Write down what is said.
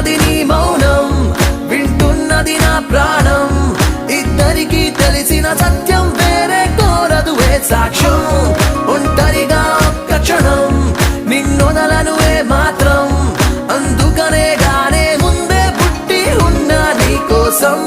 వింటున్నది నీ మౌనం, వింటున్నది నా ప్రాణం. ఇద్దరికి తెలిసిన సత్యం వేరే కోరదు ఏ సాక్ష్యం. ఒంటరిగా ఒక్క క్షణం నిన్నొదలను ఏ మాత్రం, అందుకనే గానే ముందే పుట్టి ఉన్నా నీ కోసం.